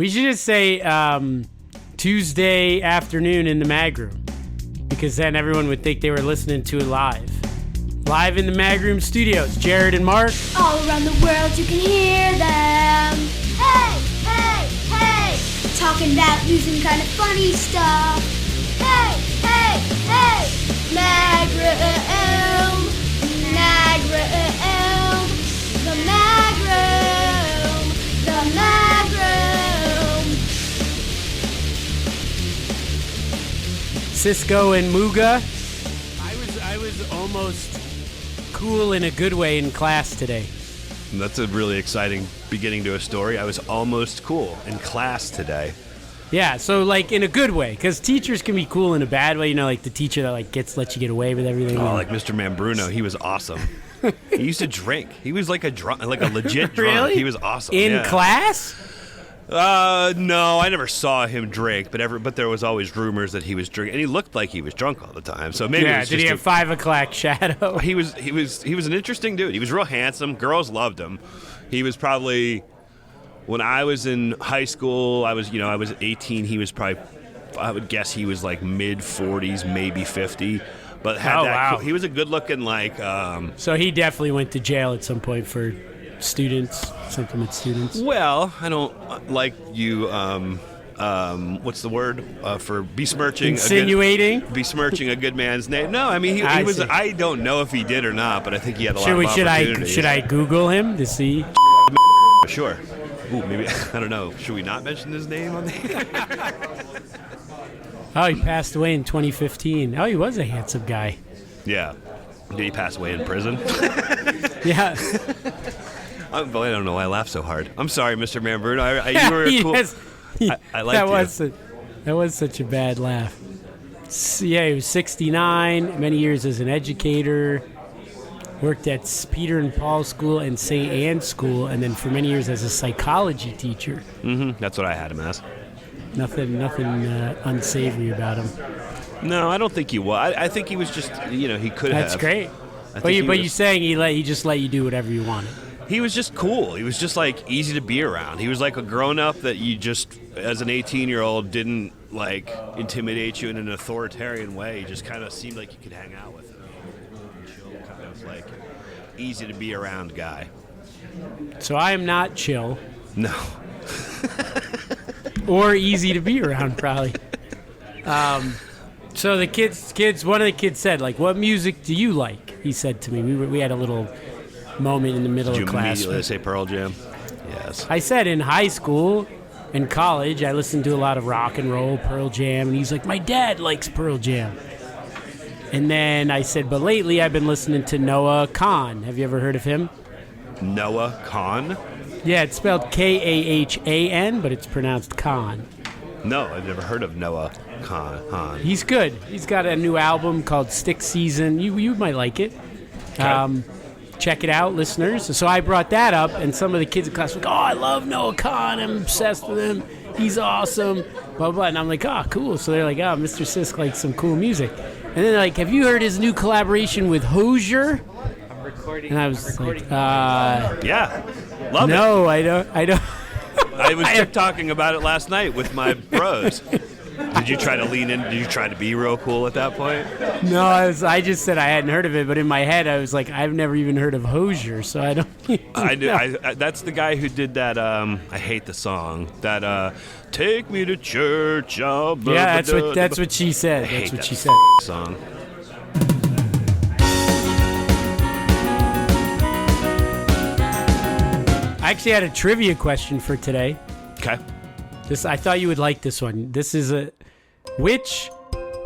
We should just say Tuesday afternoon in the mag room, because then everyone would think they were listening to it live. Live in the mag room studios, Jarrod and Mark. All around the world you can hear them. Hey, hey, hey. Talking about news and kind of funny stuff. Hey, hey, hey. Mag room. Mag room. The mag room. The mag room. Cisco and Muga. I was almost cool in a good way in class today. That's a really exciting beginning to a story. I was almost cool in class today. Yeah, so like in a good way, because teachers can be cool in a bad way. You know, like the teacher that like lets you get away with everything. Oh, like Mr. Mambruno, he was awesome. He used to drink. He was like a legit drunk. Really? He was awesome. In class? No, I never saw him drink, but there was always rumors that he was drinking, and he looked like he was drunk all the time. So maybe it was did he have 5 o'clock shadow? He was an interesting dude. He was real handsome. Girls loved him. He was probably, when I was in high school, I was 18. He was probably, I would guess he was like mid 40s, maybe 50. But he was a good looking So he definitely went to jail at some point for something with students. Well, I don't like you. What's the word for besmirching? Besmirching a good man's name. No, I mean he was. See. I don't know if he did or not, but I think he had a lot of opportunities. Should I Google him to see? Sure. Ooh, maybe I don't know. Should we not mention his name on there? Oh, he passed away in 2015. Oh, he was a handsome guy. Yeah. Did he pass away in prison? Yeah. I don't know why I laugh so hard. I'm sorry, Mr. Mambruno. You were cool. I liked you. That was such a bad laugh. Yeah, he was 69, many years as an educator, worked at Peter and Paul School and St. Anne's School, and then for many years as a psychology teacher. Mm-hmm. That's what I had him as. Nothing unsavory about him. No, I don't think he was. I think he was just, he could have. That's great. But you're saying he just let you do whatever you wanted. He was just cool. He was just like easy to be around. He was like a grown-up that you just, as an 18-year-old, didn't like intimidate you in an authoritarian way. He just kind of seemed like you could hang out with him. Chill, kind of like easy to be around guy. So I am not chill. No. Or easy to be around, probably. So the kids, one of the kids said, like, "What music do you like?" He said to me. We had a little moment in the middle of class. Did you immediately say Pearl Jam? Yes. I said in high school and college, I listened to a lot of rock and roll, Pearl Jam, and he's like, "My dad likes Pearl Jam." And then I said, "But lately I've been listening to Noah Kahan. Have you ever heard of him?" Noah Kahan? Yeah, it's spelled Kahan, but it's pronounced Khan. No, I've never heard of Noah Kahan. He's good. He's got a new album called Stick Season. You might like it. Okay. Check it out, listeners. So I brought that up, and some of the kids in class were like, "Oh, I love Noah Kahan. I'm obsessed with him. He's awesome." Blah, blah. And I'm like, "Oh, cool." So they're like, "Oh, Mr. Sisk likes some cool music." And then they're like, "Have you heard his new collaboration with Hozier?" And I was like, yeah, love it. No, I don't. I was talking about it last night with my bros. Did you try to lean in? Did you try to be real cool at that point? No, I just said I hadn't heard of it, but in my head I was like, I've never even heard of Hozier, so I don't. I do. That's the guy who did that. I hate the song. That "Take Me to Church." Oh, yeah, that's what she said. That's what she said. Song. I actually had a trivia question for today. Okay. I thought you would like this one. This is which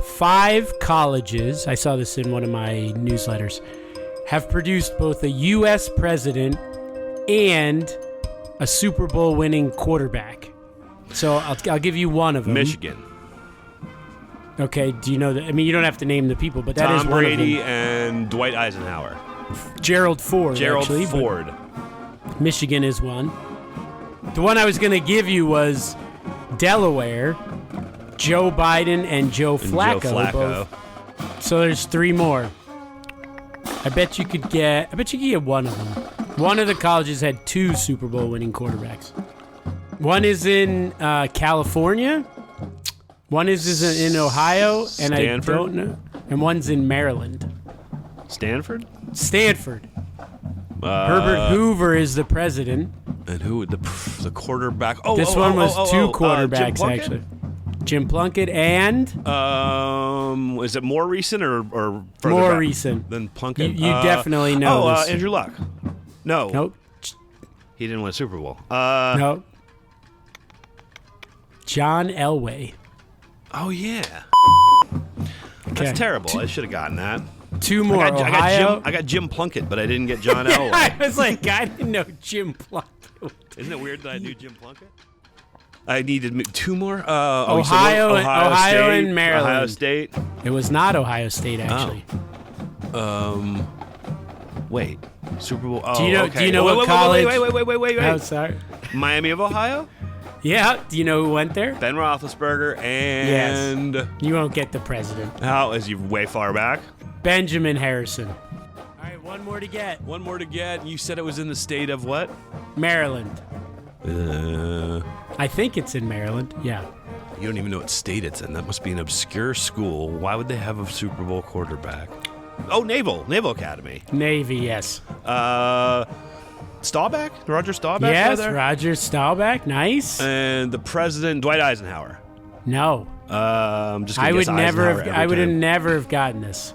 5 colleges, I saw this in one of my newsletters, have produced both a U.S. president and a Super Bowl winning quarterback? So I'll give you one of them. Michigan. Okay, do you know that? I mean, you don't have to name the people, but that Tom is one Brady of them. and Dwight Eisenhower. Gerald Ford. Ford. Michigan is one. The one I was going to give you was Delaware, Joe Biden, and Joe Flacco. Both. So there's 3 more. I bet you could get one of them. One of the colleges had 2 Super Bowl winning quarterbacks. One is in California. One is in Ohio, and Stanford? I don't know. And one's in Maryland. Stanford? Stanford. Herbert Hoover is the president. And who would the quarterback? This one was two quarterbacks, Jim Plunkett? actually. Jim Plunkett and Is it more recent or further more back recent than Plunkett? You definitely know this. Andrew Luck. No. Nope. He didn't win a Super Bowl. Nope. John Elway. Oh, yeah. Okay. That's terrible. I should have gotten that. Two more. I got Jim Plunkett, but I didn't get John Elway. I was like, I didn't know Jim Plunkett. Isn't it weird that I knew Jim Plunkett? I needed two more. Ohio and Maryland. Ohio State. It was not Ohio State, actually. Wait. Super Bowl. Oh, Do you know? okay. Do you know what college? Wait. Oh, sorry. Miami of Ohio. Yeah. Do you know who went there? Ben Roethlisberger and You won't get the president. how is he way far back? Benjamin Harrison. All right, one more to get. One more to get. You said it was in the state of what? Maryland. I think it's in Maryland. Yeah. You don't even know what state it's in. That must be an obscure school. Why would they have a Super Bowl quarterback? Oh, Naval Academy. Navy, yes. Staubach? Roger Staubach? Yes, there? Roger Staubach. Nice. And the president, Dwight Eisenhower. No. Just I gonna would guess never Eisenhower have. every I would have time. never have gotten this.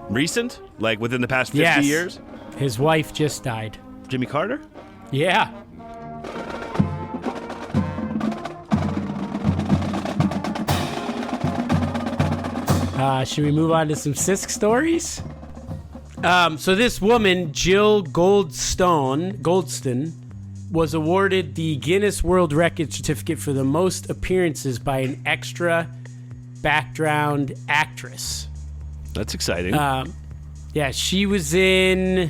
Recent? Like within the past 50 Yes. years? His wife just died. Jimmy Carter? Yeah. Should we move on to some Sisk stories? So this woman, Jill Goldston, was awarded the Guinness World Record certificate for the most appearances by an extra background actress. That's exciting. Yeah, she was in...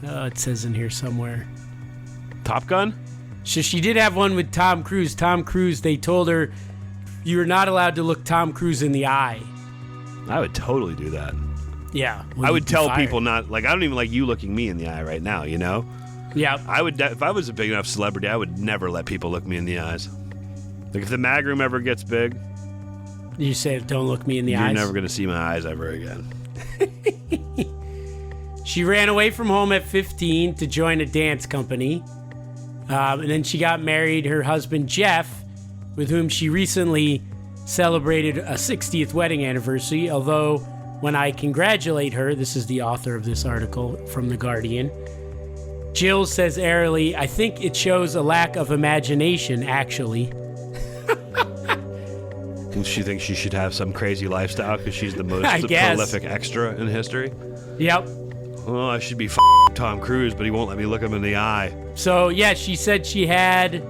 it says in here somewhere. Top Gun? So she did have one with Tom Cruise. Tom Cruise, they told her, you are not allowed to look Tom Cruise in the eye. I would totally do that. Yeah. I would tell people not, like, I don't even like you looking me in the eye right now, you know? Yeah. I would, if I was a big enough celebrity, I would never let people look me in the eyes. Like, if the mag room ever gets big, You say, don't look me in the eyes. you're never going to see my eyes ever again. She ran away from home at 15 to join a dance company. And then she got married. Her husband, Jeff, with whom she recently celebrated a 60th wedding anniversary. Although, when I congratulate her, this is the author of this article from The Guardian, Jill says airily, I think it shows a lack of imagination, actually. She thinks she should have some crazy lifestyle because she's the most I guess. prolific extra in history. Yep. Well, I should be Tom Cruise, but he won't let me look him in the eye. So, yeah, she said she had...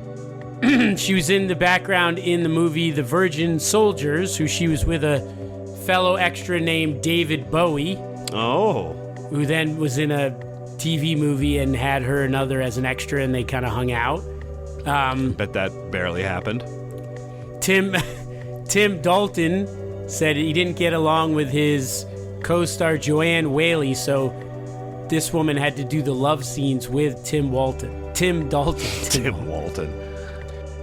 she was in the background in the movie The Virgin Soldiers, who she was with a fellow extra named David Bowie, Oh. who then was in a TV movie and had her another as an extra, and they kind of hung out. Bet that barely happened. Tim Dalton said he didn't get along with his co-star Joanne Whaley, so this woman had to do the love scenes with Tim Dalton. Tim Walton.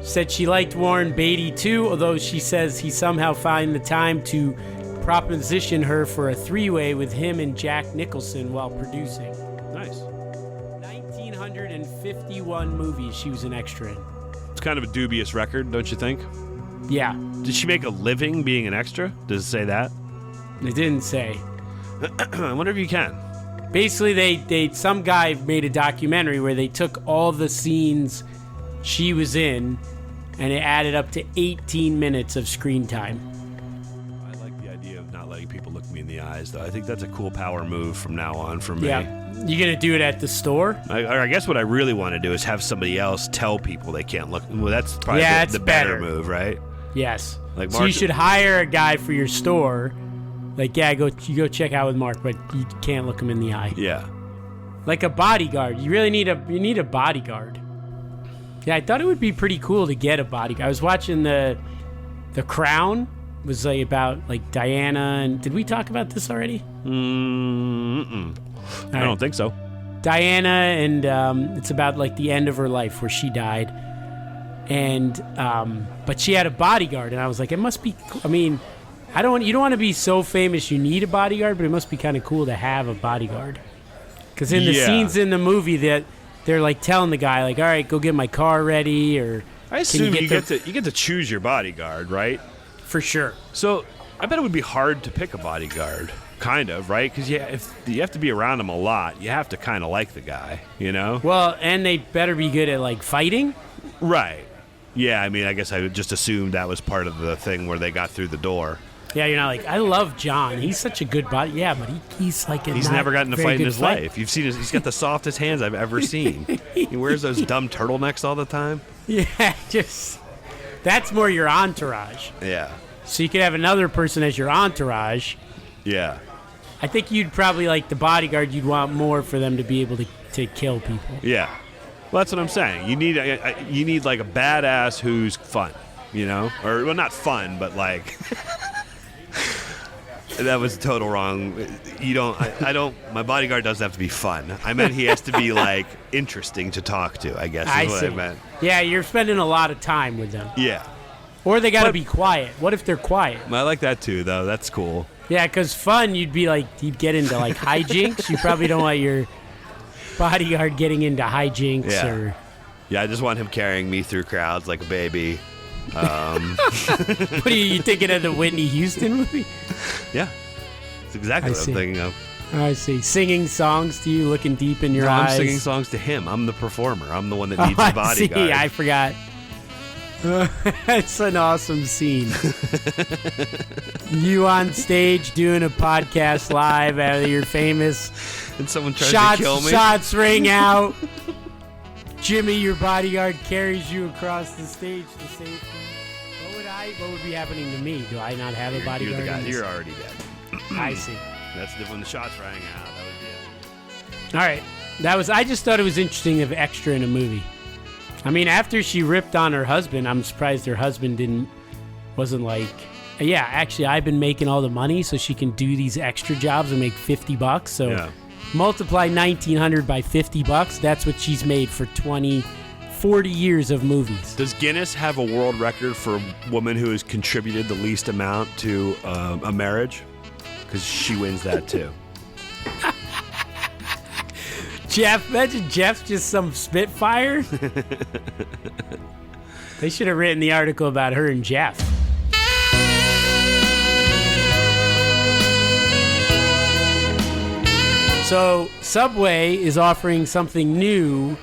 Said she liked Warren Beatty too, although she says he somehow found the time to proposition her for a three-way with him and Jack Nicholson while producing. Nice. 1,951 movies she was an extra in. It's kind of a dubious record, don't you think? Yeah, Did she make a living being an extra? Does it say that? it didn't say. I wonder if you can. Basically, they some guy made a documentary where they took all the scenes she was in, and it added up to 18 minutes of screen time. I like the idea of not letting people look me in the eyes, though. I think that's a cool power move from now on for me. Yeah, you gonna do it at the store? I guess what I really want to do is have somebody else tell people they can't look. Well, that's probably Yeah, the it's better better. move, right? Yes. Like So Mark- you should hire a guy for your store. Like, yeah, you go check out with Mark, but you can't look him in the eye. Yeah. Like a bodyguard. You really need a bodyguard. Yeah, I thought it would be pretty cool to get a bodyguard. I was watching the Crown. It was like about like Diana, and did we talk about this already? I right. don't think so. Diana, and it's about like the end of her life where she died. and but she had a bodyguard, and I was like, it must be. I mean, you don't want to be so famous you need a bodyguard, but it must be kind of cool to have a bodyguard. Because in the scenes in the movie that they're like telling the guy like, all right, go get my car ready, or I assume you get to choose your bodyguard, right? For sure. So I bet it would be hard to pick a bodyguard, kind of, right? Because if you have to be around him a lot, you have to kind of like the guy, you know? Well, and they better be good at like fighting. Right. Yeah, I mean, I guess I would just assume that was part of the thing where they got through the door. Yeah, you're not like, I love John. He's such a good body. Yeah, but he's like he's never gotten a fight in his life. You've seen he's got the softest hands I've ever seen. He wears those dumb turtlenecks all the time. Yeah, that's more your entourage. Yeah. So you could have another person as your entourage. Yeah. I think you'd probably like the bodyguard. You'd want more for them to be able to kill people. Yeah. Well, that's what I'm saying. You need like a badass who's fun, you know? Or, well, not fun, but like... That was total wrong. My bodyguard doesn't have to be fun. I meant he has to be, like, interesting to talk to, I guess is what I meant. Yeah, you're spending a lot of time with them. Yeah. Or they got to be quiet. What if they're quiet? I like that, too, though. That's cool. Yeah, because fun, you'd get into, like, hijinks. You probably don't want your bodyguard getting into hijinks. Yeah. Yeah, I just want him carrying me through crowds like a baby. What are you thinking of the Whitney Houston movie? Yeah, it's exactly what I'm thinking of. I see. Singing songs to you, looking deep in your eyes. I'm singing songs to him. I'm the performer. I'm the one that needs the bodyguard. I forgot. It's an awesome scene. You on stage doing a podcast live out of your famous. And someone tries to kill me. Shots ring out. Jimmy, your bodyguard, carries you across the stage to safety. What would be happening to me? Do I not have a bodyguard? You're the guy. You're already dead. I see. That's when the shots rang out. That was it. All right. I just thought it was interesting of extra in a movie. I mean, after she ripped on her husband, I'm surprised her husband wasn't like, yeah, actually, I've been making all the money so she can do these extra jobs and make $50. So. Yeah. Multiply 1,900 by $50. That's what she's made for 40 years of movies. Does Guinness have a world record for a woman who has contributed the least amount to a marriage? Because she wins that too. Imagine Jeff's just some Spitfire. They should have written the article about her and Jeff. So Subway is offering something new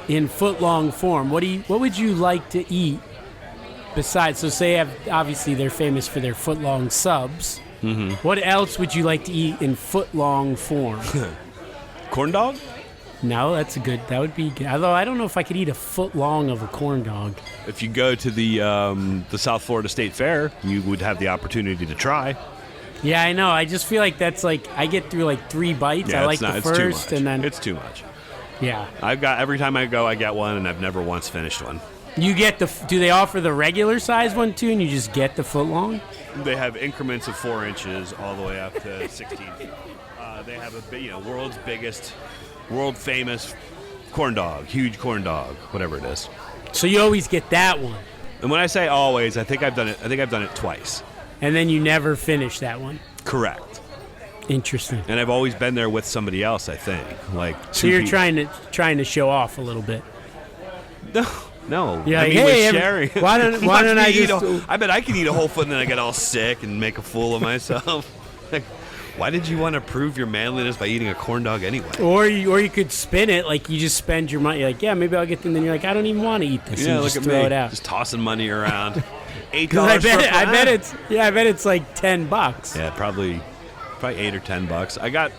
in footlong form. What would you like to eat besides? So obviously they're famous for their footlong subs. Mm-hmm. What else would you like to eat in footlong form? Corn dog? No, that would be good. Although I don't know if I could eat a foot long of a corn dog. If you go to the South Florida State Fair, you would have the opportunity to try. Yeah, I know. I just feel like that's like I get through like 3 bites. Yeah, I like the first, and then it's too much. Yeah, every time I go, I get one, and I've never once finished one. You get do they offer the regular size one too, and you just get the foot long? They have increments of 4 inches all the way up to 16 feet. They have world's biggest, world famous corn dog, huge corn dog, whatever it is. So you always get that one. And when I say always, I think I've done it twice. And then you never finish that one. Correct. Interesting. And I've always been there with somebody else, I think. So you're trying to show off a little bit. No. Yeah. I mean, hey, we're sharing. Why don't I just? I bet I can eat a whole foot and then I get all sick and make a fool of myself. Why did you want to prove your manliness by eating a corn dog anyway? Or you could spin it like you just spend your money. You're like, yeah, maybe I'll get them. Then you're like, I don't even want to eat this. Yeah, and look just at throw me. it out. Just tossing money around. $8 I bet it's like $10. Yeah, probably $8 or $10.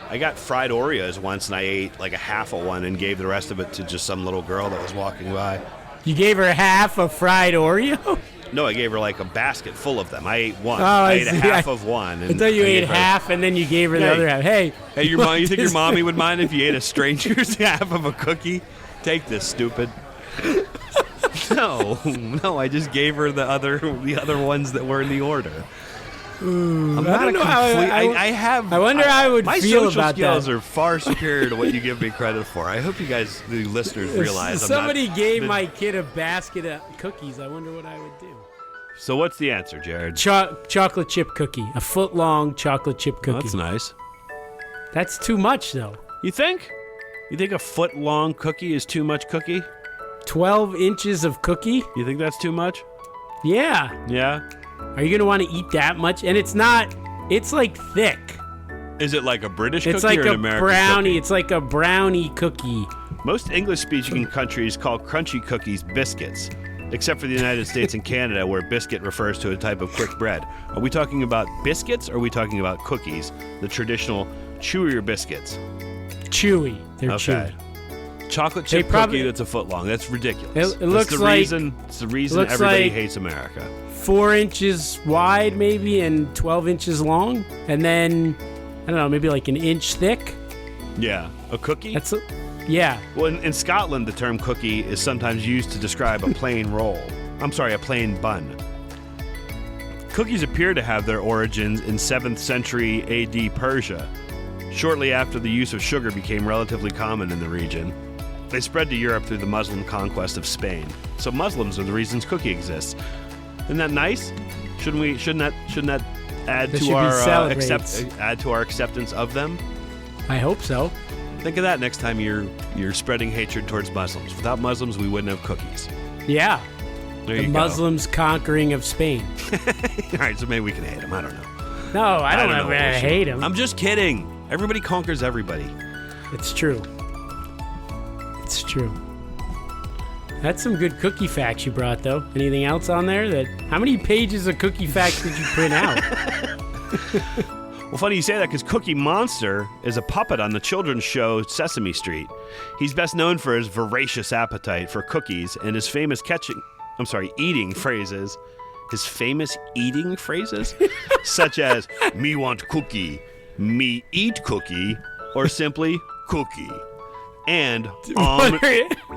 I got fried Oreos once, and I ate like a half of one and gave the rest of it to just some little girl that was walking by. You gave her half a fried Oreo? No, I gave her like a basket full of them. I ate one. Oh, I ate a half of one. I thought you ate half and then you gave her the other half. Hey, your mom? You think your mommy would mind if you ate a stranger's half of a cookie? Take this, stupid. No, I just gave her the other ones that were in the order. I'm I not don't a know how I have. I wonder how I would my feel social about skills that. are far superior to what you give me credit for. I hope you guys, the listeners, realize. Somebody gave my. my kid a basket of cookies. I wonder what I would do. So what's the answer, Jared? Chocolate chip cookie. A foot-long chocolate chip cookie. That's nice. That's too much, though. You think? You think a foot-long cookie is too much cookie? 12 inches of cookie? You think that's too much? Yeah. Yeah. Are you going to want to eat that much? And it's not, it's like thick. Is it like a British It's cookie like or an a American brownie. cookie? It's like a brownie cookie. Most English-speaking countries call crunchy cookies biscuits, except for the United States and Canada, where biscuit refers to a type of quick bread. Are we talking about biscuits, or are we talking about cookies, the traditional chewier biscuits? Chewy. They're Okay. chewy. Chocolate chip probably- cookie that's a foot long. That's ridiculous. It looks it's the like- reason. It's the reason looks everybody like- hates America. 4 inches wide, maybe, and 12 inches long. And then, I don't know, maybe like an inch thick. Yeah, a cookie. Yeah. Well, in Scotland, the term cookie is sometimes used to describe a plain roll. I'm sorry, a plain bun. Cookies appear to have their origins in 7th century AD Persia. Shortly after the use of sugar became relatively common in the region, they spread to Europe through the Muslim conquest of Spain. So Muslims are the reasons cookie exists. Isn't that nice? Shouldn't that add That to should be our celebrates. add to our acceptance of them? I hope so. Think of that next time you're spreading hatred towards Muslims. Without Muslims, we wouldn't have cookies. Yeah. There The you Muslims conquering of Spain. go. All right, so maybe we can hate them. I don't know. No, I don't know ever what we should- hate him. I'm just kidding. Everybody conquers everybody. It's true. It's true. That's some good cookie facts you brought, though. Anything else on there? How many pages of cookie facts did you print out? Well, funny you say that because Cookie Monster is a puppet on the children's show Sesame Street. He's best known for his voracious appetite for cookies and his famous eating phrases. His famous eating phrases? Such as, me want cookie, me eat cookie, or simply cookie. And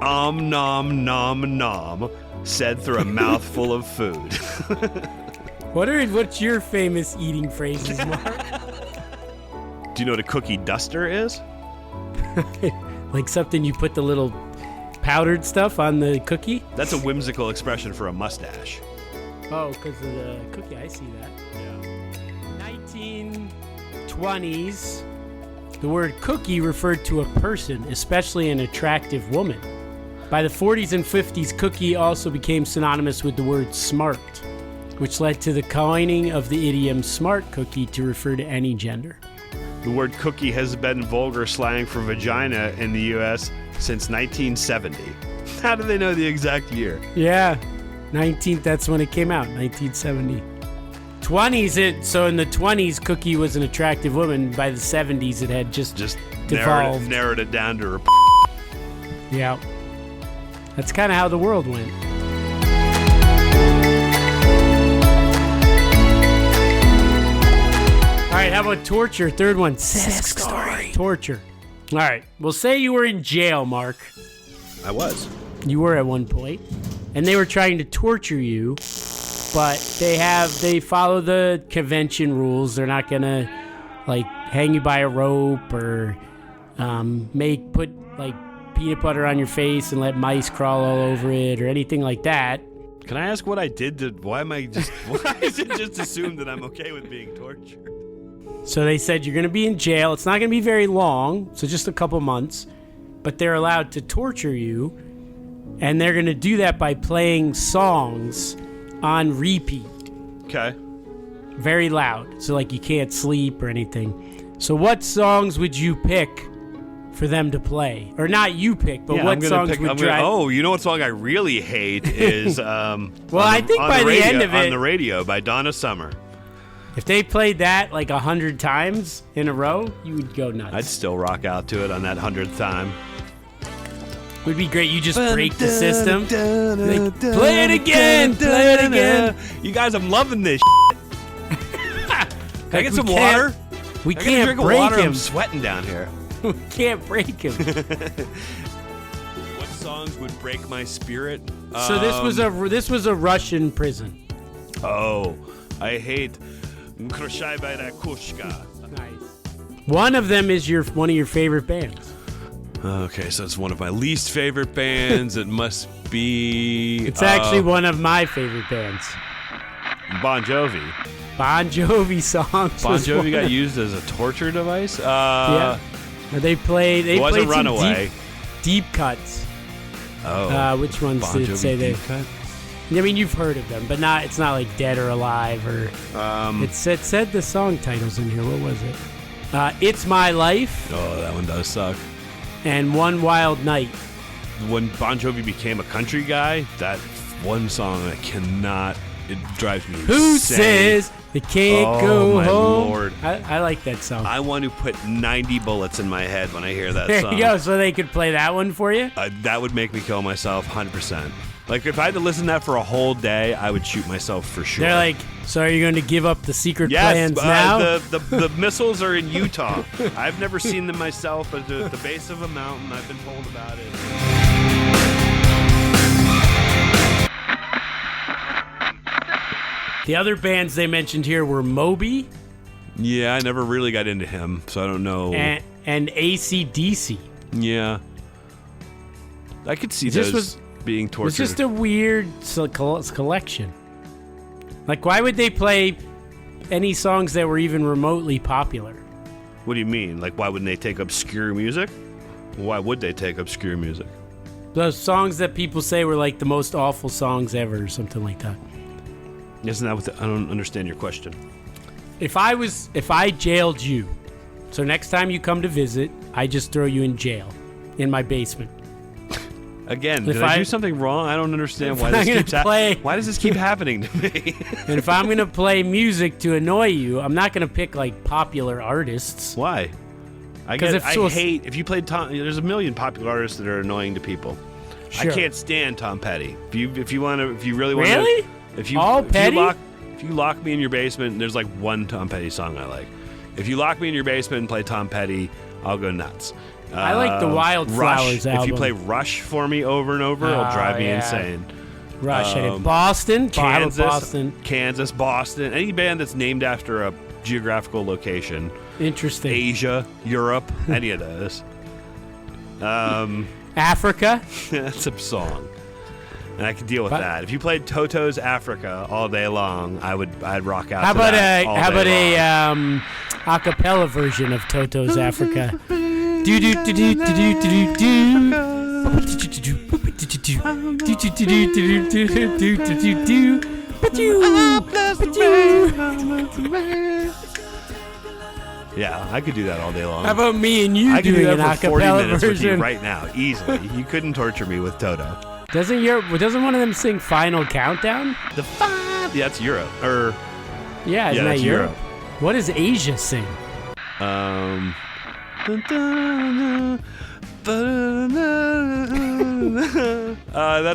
nom nom, said through a mouthful of food. What's your famous eating phrases, Mark? Do you know what a cookie duster is? Like something you put the little powdered stuff on the cookie? That's a whimsical expression for a mustache. Oh, because of the cookie. I see that. Yeah. 1920s, the word cookie referred to a person, especially an attractive woman. By the 40s and 50s, cookie also became synonymous with the word smart, which led to the coining of the idiom smart cookie to refer to any gender. The word cookie has been vulgar slang for vagina in the U.S. since 1970. How do they know the exact year? Yeah, that's when it came out, 1970. 20s, so in the 20s, cookie was an attractive woman. By the 70s, it had just devolved. narrowed it down to her. Yeah. That's kind of how the world went. All right, how about torture? Third one. Sex story. Torture. All right. Well, say you were in jail, Mark. I was. You were at one point, and they were trying to torture you, but they follow the convention rules. They're not gonna hang you by a rope or put peanut butter on your face and let mice crawl all over it or anything like that. Can I ask what I did to? Why is it just assumed that I'm okay with being tortured? So they said you're gonna be in jail. It's not gonna be very long, so just a couple months, but they're allowed to torture you, and they're gonna do that by playing songs on repeat. Okay. Very loud, so you can't sleep or anything. So what songs would you pick for them to play? Or not you pick, but what songs would drive... Oh, you know what song I really hate is... well, I think by the end of it... On the Radio by Donna Summer. If they played that 100 times in a row, you would go nuts. I'd still rock out to it on that 100th time. It would be great. You just break the system. Play it again. Play it again. You guys, I'm loving this. Can I get some water? We I can't drink break water. him. I'm sweating down here. We can't break him. What songs would break my spirit? So this was a Russian prison. Oh, I hate Nice. One of them is one of your favorite bands. Okay, so it's one of my least favorite bands. It must be... It's actually one of my favorite bands. Bon Jovi. Bon Jovi songs. Bon Jovi got used as a torture device? Yeah. They played some Runaway. Deep cuts. Oh. Which ones Bon did Jovi it say they... deep cut? I mean, you've heard of them, but it's not like Dead or Alive or... It said the song titles in here. What was it? It's My Life. Oh, that one does suck. And One Wild Night. When Bon Jovi became a country guy, that one song it drives me insane. Who says they can't go my home? Lord. I like that song. I want to put 90 bullets in my head when I hear that There song. you go, so they could play that one for you? That would make me kill myself 100%. Like, if I had to listen to that for a whole day, I would shoot myself for sure. They're like, so are you going to give up the secret plans now? The missiles are in Utah. I've never seen them myself, but they're at the base of a mountain. I've been told about it. The other bands they mentioned here were Moby. Yeah, I never really got into him, so I don't know. And AC/DC. Yeah. I could see those being tortured. It's just a weird collection. Like, why would they play any songs that were even remotely popular? What do you mean? Like, why wouldn't they take obscure music? Why would they take obscure music? Those songs that people say were like the most awful songs ever or something like that. Isn't that what I don't understand your question. If I jailed you, so next time you come to visit, I just throw you in jail in my basement. Again, did I do something wrong? I don't understand why this keeps happening. Why does this keep happening to me? And if I'm going to play music to annoy you, I'm not going to pick like popular artists. Why? I hate if you played Tom. There's a million popular artists that are annoying to people. Sure. I can't stand Tom Petty. If you really want really? If you lock me in your basement, there's like one Tom Petty song I like. If you lock me in your basement and play Tom Petty, I'll go nuts. I like the Wildflowers album. If you play Rush for me over and over, it'll drive me insane. Rush. I did Boston, Kansas, Boston. Any band that's named after a geographical location. Interesting. Asia, Europe, any of those. Africa. That's a song. And I could deal with that. If you played Toto's Africa all day long, I'd rock out. How about a cappella version of Toto's Africa? Do do do do do do do do. Yeah, I could do that all day long. How about me and you doing an a cappella version? With you right now, easily. You couldn't torture me with Toto. Doesn't one of them sing Final Countdown? Yeah, that's Europe. Isn't that Europe? What does Asia sing? That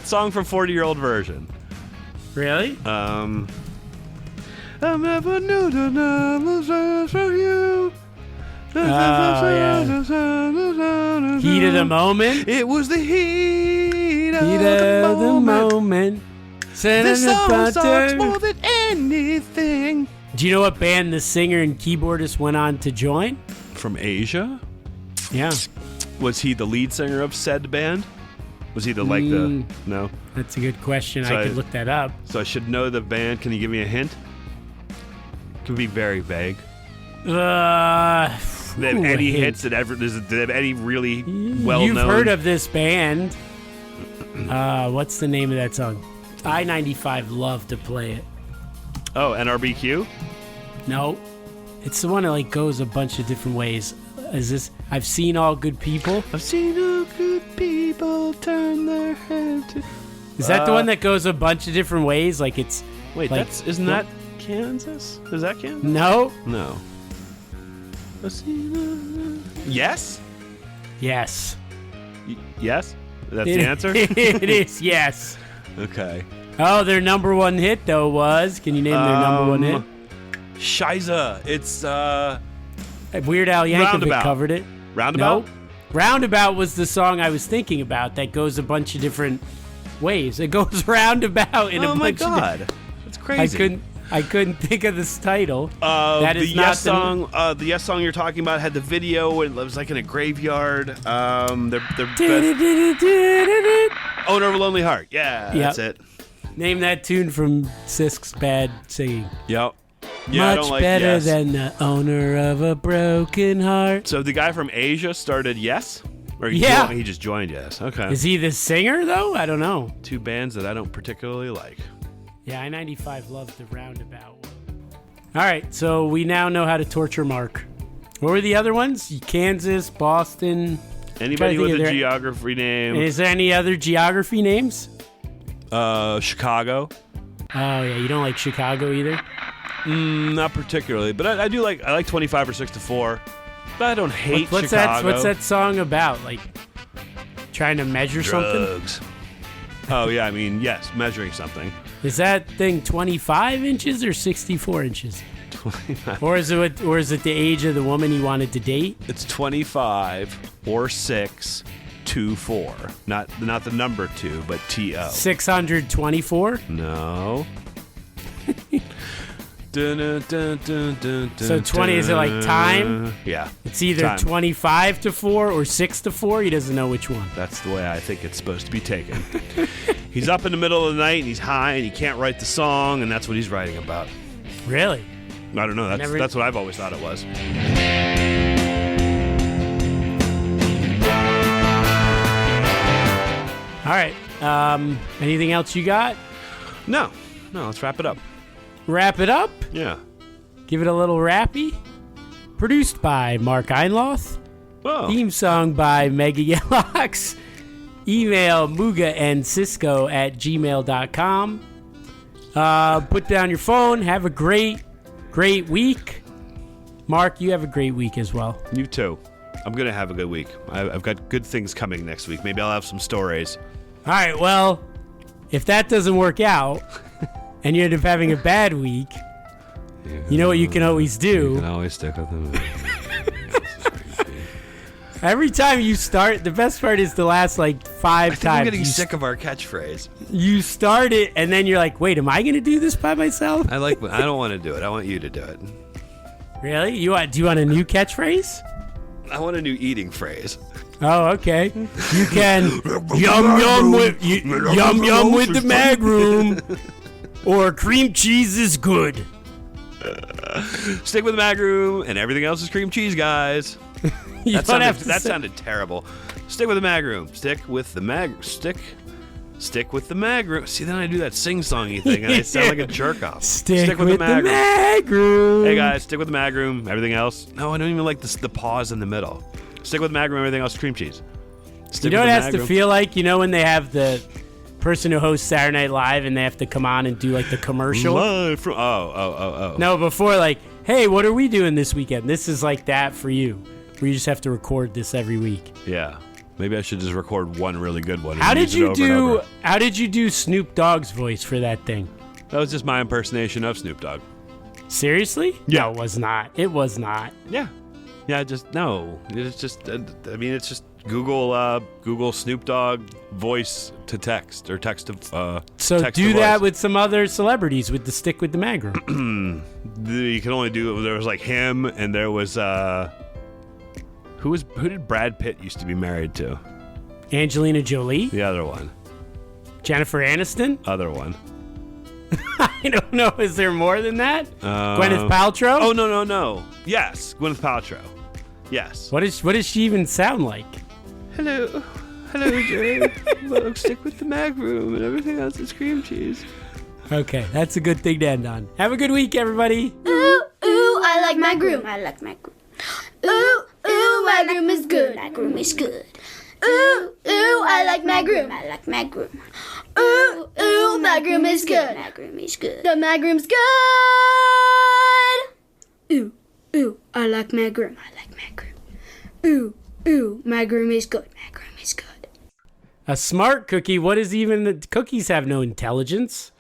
song from 40-Year-Old Version. Really? I never knew the numbers for you. Yeah. Heat of the moment. It was the heat of the moment. This song sucks more than anything. Do you know what band the singer and keyboardist went on to join? From Asia? Yeah. Was he the lead singer of said band? Was he no? That's a good question. So I could look that up. So I should know the band. Can you give me a hint? It could be very vague. Do they have any hits that ever? Do they have any really well-known? You've heard of this band? What's the name of that song? I-95 love to play it. Oh, NRBQ? No, it's the one that like goes a bunch of different ways. Is this? I've seen all good people. I've seen all good people turn their head to. Is that the one that goes a bunch of different ways? Like it's. Wait, like, isn't that Kansas? Is that Kansas? No. No. Yes? Yes. Yes? That's the answer? It is, yes. Okay. Oh, their number one hit, though, was... Can you name their number one hit? Shiza. It's, Weird Al Yankovic covered it. Roundabout? Nope. Roundabout was the song I was thinking about that goes a bunch of different ways. It goes roundabout in a bunch of... Oh, my God. That's crazy. I couldn't think of this title. That is not song. The Yes song you're talking about had the video. It was like in a graveyard. Owner of a Lonely Heart. Yeah, that's it. Name that tune from Sisk's bad singing. Yep. Yeah, Much I don't like better Yes. than the owner of a broken heart. So the guy from Asia started Yes? Or he just joined Yes. Okay. Is he the singer, though? I don't know. Two bands that I don't particularly like. Yeah, I-95 loved the roundabout one. All right, so we now know how to torture Mark. What were the other ones? Kansas, Boston. Anybody with a geography name? Is there any other geography names? Chicago. Oh, yeah, you don't like Chicago either? Not particularly, but I do like. I like 25 or 6 to 4. But I don't hate Chicago. What's that song about? Like trying to measure Drugs. something? Oh yeah, I mean yes, measuring something. Is that thing 25 inches or 64 inches? 25. Or is it the age of the woman he wanted to date? It's 25 or 6 to 4. Not the number 2, but TO. 624? No. So 20, is it like time? Yeah. It's either time. 25 to 4 or 6 to 4. He doesn't know which one. That's the way I think it's supposed to be taken. He's up in the middle of the night and he's high and he can't write the song, and that's what he's writing about. Really? I don't know. That's what I've always thought it was. All right. Anything else you got? No, let's wrap it up. Wrap it up? Yeah. Give it a little rappy? Produced by Mark Einloth. Whoa. Theme song by Mega Yellox. Email mugaandcisco@gmail.com. Put down your phone. Have a great week. Mark, you have a great week as well. You too. I'm going to have a good week. I've got good things coming next week. Maybe I'll have some stories. All right, well, if that doesn't work out and you end up having a bad week, you know what you can always do? You can always stick with them. Every time you start, the best part is the last like 5 I think times. I'm getting sick of our catchphrase. You start it, and then you're like, wait, am I going to do this by myself? I don't want to do it. I want you to do it. Really? Do you want a new catchphrase? I want a new eating phrase. Oh, okay. You can yum with the mag room, or cream cheese is good. Stick with the mag room, and everything else is cream cheese, guys. That sounded terrible. Stick with the mag room. Stick with the mag room. See, then I do that sing-songy thing, and I sound like a jerk-off. Stick with the mag room. Hey, guys, stick with the mag room. Everything else. No, I don't even like the pause in the middle. Stick with the mag room. Everything else is cream cheese. You know what it has to feel like? You know when they have the person who hosts Saturday Night Live and they have to come on and do like the commercial? Live from... Oh. No, before like, hey, what are we doing this weekend? This is like that for you, where you just have to record this every week. Yeah. Maybe I should just record one really good one. How did you do Snoop Dogg's voice for that thing? That was just my impersonation of Snoop Dogg. Seriously? Yeah. No, it was not. It was not. Yeah. Yeah, no. It's just, it's just Google Snoop Dogg voice to text or text to So text do to that voice. with some other celebrities with the stick with the mag room. You can only do it. There was like him, and there was who did Brad Pitt used to be married to? Angelina Jolie? The other one. Jennifer Aniston? Other one. I don't know. Is there more than that? Gwyneth Paltrow? Oh no. Yes, Gwyneth Paltrow. Yes. What does she even sound like? Hello, Joe. Look, stick with the mag room, and everything else is cream cheese. Okay, that's a good thing to end on. Have a good week, everybody. Ooh, I like my groom. I like my groom. Ooh, my groom is good. My groom is good. Ooh, I like my groom. I like my groom. Ooh, my groom is good. My groom is good. The my groom's good. Ooh, I like my groom. I like my groom. Ooh, my groom is good. My groom is good. A smart cookie? What is even the cookies have no intelligence?